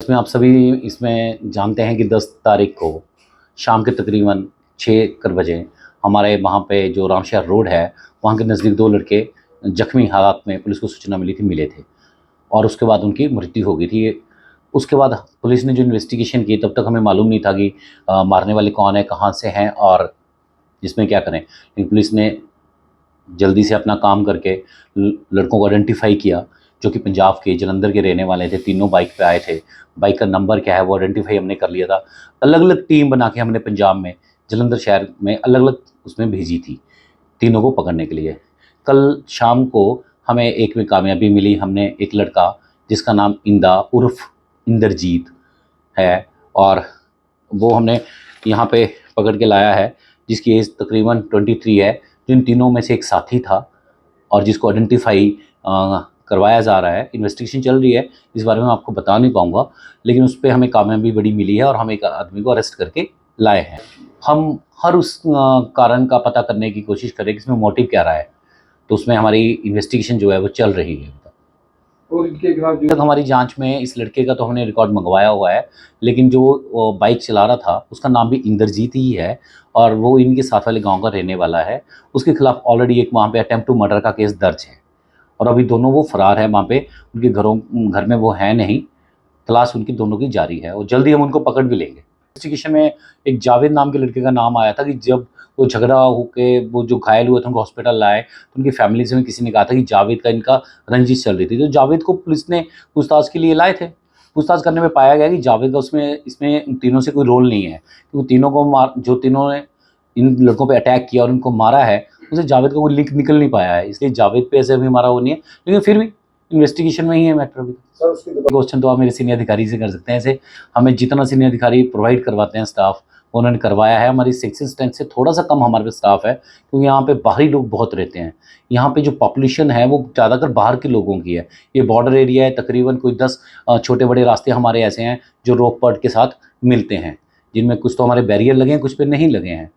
इसमें आप सभी इसमें जानते हैं कि 10 तारीख को शाम के तकरीबन 6 बजे हमारे वहाँ पे जो रामशहर रोड है, वहाँ के नज़दीक 2 लड़के ज़ख्मी हालात में पुलिस को सूचना मिली थी, मिले थे और उसके बाद उनकी मृत्यु हो गई थी। उसके बाद पुलिस ने जो इन्वेस्टिगेशन की, तब तक हमें मालूम नहीं था कि मारने वाले कौन है, कहाँ से हैं और इसमें क्या करें। लेकिन पुलिस ने जल्दी से अपना काम करके लड़कों को आइडेंटिफाई किया, जो कि पंजाब के जलंधर के रहने वाले थे। तीनों बाइक पे आए थे। बाइक का नंबर क्या है वो आइडेंटिफाई हमने कर लिया था। अलग अलग टीम बना के हमने पंजाब में जलंधर शहर में अलग अलग उसमें भेजी थी तीनों को पकड़ने के लिए। कल शाम को हमें एक में कामयाबी मिली। हमने एक लड़का जिसका नाम इंदा उर्फ इंद्रजीत है और वो हमने यहाँ पे पकड़ के लाया है, जिसकी एज तकरीबन 23 है, जो इन तीनों में से एक साथी था और जिसको आइडेंटिफाई करवाया जा रहा है। इन्वेस्टिगेशन चल रही है, इस बारे में आपको बता नहीं पाऊँगा, लेकिन उस पर हमें कामयाबी बड़ी मिली है और हम एक आदमी को अरेस्ट करके लाए हैं। हम हर उस कारण का पता करने की कोशिश करें कि इसमें मोटिव क्या रहा है, तो उसमें हमारी इन्वेस्टिगेशन जो है वो चल रही है। और इनके खिलाफ तक हमारी जांच में इस लड़के का तो हमने रिकॉर्ड मंगवाया हुआ है, लेकिन जो वो बाइक चला रहा था उसका नाम भी इंद्रजीत ही है और वो इनके साथ वाले गांव का रहने वाला है। उसके खिलाफ ऑलरेडी एक वहाँ पे अटेम्प्ट टू मर्डर का केस दर्ज है और अभी दोनों वो फरार है। वहाँ पे उनके घर में वो है नहीं। तलाश उनकी दोनों की जारी है और जल्दी हम उनको पकड़ भी लेंगे। इन्वेस्टिगेशन में एक जावेद नाम के लड़के का नाम आया था कि जब वो झगड़ा होके वो जो घायल हुए थे उनको हॉस्पिटल लाए, तो उनकी फैमिली से किसी ने कहा था कि जावेद का इनका रंजिश चल रही थी। तो जावेद को पुलिस ने पूछताछ के लिए लाए थे। पूछताछ करने में पाया गया कि जावेद का उसमें इसमें इन तीनों से कोई रोल नहीं है, क्योंकि तीनों को जो तीनों ने इन लड़कों पर अटैक किया और उनको मारा है, उसे जावेद का कोई लिंक निकल नहीं पाया है। इसलिए जावेद पे ऐसे अभी हमारा वो नहीं है, लेकिन फिर भी इन्वेस्टिगेशन में ही है मैटर। अभी क्वेश्चन तो आप मेरे सीनियर अधिकारी से कर सकते हैं। ऐसे हमें जितना सीनियर अधिकारी प्रोवाइड करवाते हैं स्टाफ, उन्होंने करवाया है। हमारी सेक्शन स्ट्रेंथ से थोड़ा सा कम हमारे पास स्टाफ है, क्योंकि यहाँ पे बाहरी लोग बहुत रहते हैं। यहाँ पे जो पॉपुलेशन है वो ज़्यादातर बाहर के लोगों की है। ये बॉर्डर एरिया है, तकरीबन कोई 10 छोटे बड़े रास्ते हमारे ऐसे हैं जो रोक पट के साथ मिलते हैं, जिनमें कुछ तो हमारे बैरियर लगे हैं, कुछ पे नहीं लगे हैं।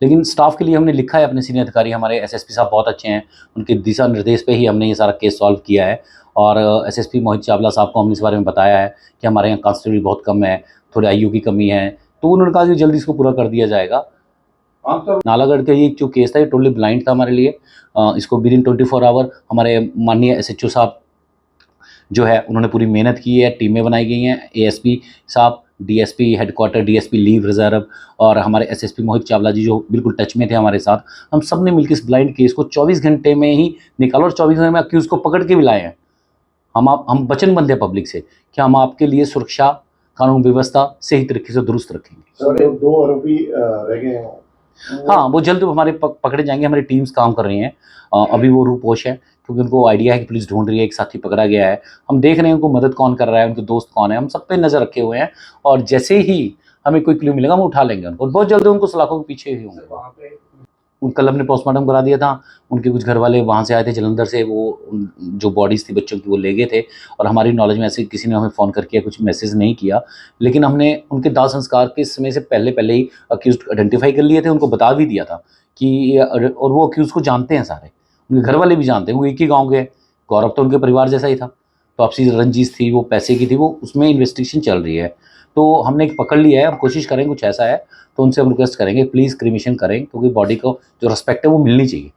लेकिन स्टाफ के लिए हमने लिखा है, अपने सीनियर अधिकारी हमारे एसएसपी साहब बहुत अच्छे हैं, उनके दिशा निर्देश पे ही हमने ये सारा केस सॉल्व किया है। और एसएसपी मोहित चावला साहब को हमने इस बारे में बताया है कि हमारे यहाँ कांस्टेबल बहुत कम है, थोड़े आईयू की कमी है, तो उन्होंने कहा कि जल्दी इसको पूरा कर दिया जाएगा। नालागढ़ का ये जो केस था ये टोटली ब्लाइंड था हमारे लिए। इसको विद इन 24 आवर हमारे माननीय एसएचओ साहब जो है उन्होंने पूरी मेहनत की है, टीमें बनाई गई हैं। एएसपी साहब, DSP headquarter, DSP leave reserve और हमारे एसएसपी मोहित चावला जी जो बिल्कुल टच में थे हमारे साथ, हम सब ने मिलकर इस ब्लाइंड केस को 24 घंटे में ही निकाला और 24 घंटे में अक्यूज को पकड़ के भी लाए हैं। हम वचनबद्ध हैं पब्लिक से कि हम आपके लिए सुरक्षा, कानून व्यवस्था सही तरीके से दुरुस्त रखेंगे। सर 2 आरोपी रह गए हैं। हाँ, वो जल्द हमारे पकड़े जाएंगे। हमारी टीम्स काम कर रही हैं। अभी वो रूपोश है, क्योंकि उनको आइडिया है कि पुलिस ढूंढ रही है, एक साथी पकड़ा गया है। हम देख रहे हैं उनको मदद कौन कर रहा है, उनके दोस्त कौन है, हम सब पे नज़र रखे हुए हैं और जैसे ही हमें कोई क्लू मिलेगा हम उठा लेंगे उनको, बहुत जल्दी उनको सलाखों के पीछे ही होंगे। कल हमने पोस्टमार्टम करा दिया था। उनके कुछ घर वाले वहाँ से आए थे जलंधर से, वो जो बॉडीज़ थी बच्चों की वो ले गए थे और हमारी नॉलेज में ऐसे किसी ने हमें फ़ोन करके कुछ मैसेज नहीं किया, लेकिन हमने उनके दाह संस्कार के समय से पहले ही अक्यूज़्ड आइडेंटिफाई कर लिए थे, उनको बता भी दिया था कि और वो अक्यूज़ को जानते हैं सारे, उनके घर वाले भी जानते हैं, वो एक ही गाँव के। गौरव तो उनके परिवार जैसा ही था, तो आपसी रंजिश थी, वो पैसे की थी, वो उसमें इन्वेस्टिगेशन चल रही है। तो हमने एक पकड़ लिया है, हम कोशिश करेंगे कुछ ऐसा है तो उनसे हम रिक्वेस्ट करेंगे प्लीज़ क्रीमेशन करें, क्योंकि बॉडी को जो रिस्पेक्ट है वो मिलनी चाहिए।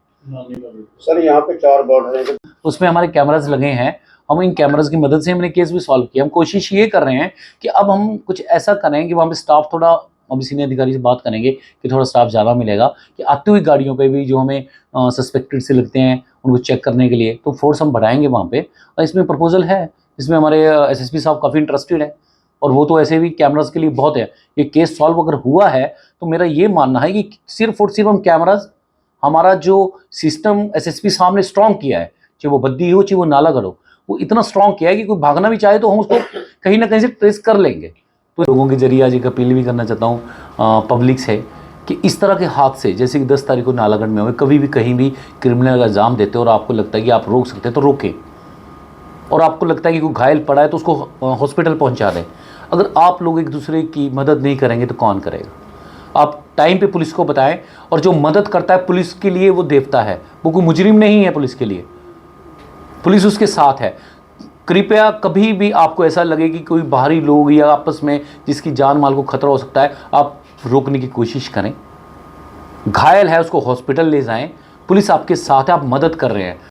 सर यहाँ पे 4 बॉर्डर हैं, उसमें हमारे कैमराज लगे हैं। हम इन कैमराज की मदद से हमने केस भी सॉल्व किया। हम कोशिश ये कर रहे हैं कि अब हम कुछ ऐसा करें कि वहाँ पे स्टाफ थोड़ा, अभी सीनियर अधिकारी से बात करेंगे कि थोड़ा स्टाफ ज़्यादा मिलेगा, कि आती हुई गाड़ियों पे भी जो हमें सस्पेक्टेड से लगते हैं उनको चेक करने के लिए, तो फोर्स हम बढ़ाएंगे वहाँ पे। और इसमें प्रपोजल है, इसमें हमारे एसएसपी साहब काफ़ी इंटरेस्टेड है और वो तो ऐसे भी कैमराज के लिए बहुत है। ये केस सॉल्व अगर हुआ है तो मेरा ये मानना है कि सिर्फ और सिर्फ हम कैमराज, हमारा जो सिस्टम एसएसपी साहब ने स्ट्रॉन्ग किया है, चाहे वो बद्दी हो चाहे वो नालागढ़ हो, वो इतना स्ट्रॉन्ग किया है कि कोई भागना भी चाहे तो हम उसको कहीं ना कहीं से ट्रेस कर लेंगे। तो लोगों के जरिए आज एक अपील भी करना चाहता हूँ पब्लिक से कि इस तरह के हादसे जैसे कि 10 तारीख को नालागढ़ में हुए, कभी भी कहीं भी क्रिमिनल इल्ज़ाम देते हो और आपको लगता है कि आप रोक सकते हैं तो रोकें, और आपको लगता है कि कोई घायल पड़ा है तो उसको हॉस्पिटल पहुँचा दें। अगर आप लोग एक दूसरे की मदद नहीं करेंगे तो कौन करेगा? आप टाइम पे पुलिस को बताएं, और जो मदद करता है पुलिस के लिए वो देवता है, वो कोई मुजरिम नहीं है पुलिस के लिए, पुलिस उसके साथ है। कृपया कभी भी आपको ऐसा लगे कि कोई बाहरी लोग या आपस में जिसकी जान माल को खतरा हो सकता है, आप रोकने की कोशिश करें। घायल है उसको हॉस्पिटल ले जाएं, पुलिस आपके साथ है, आप मदद कर रहे हैं।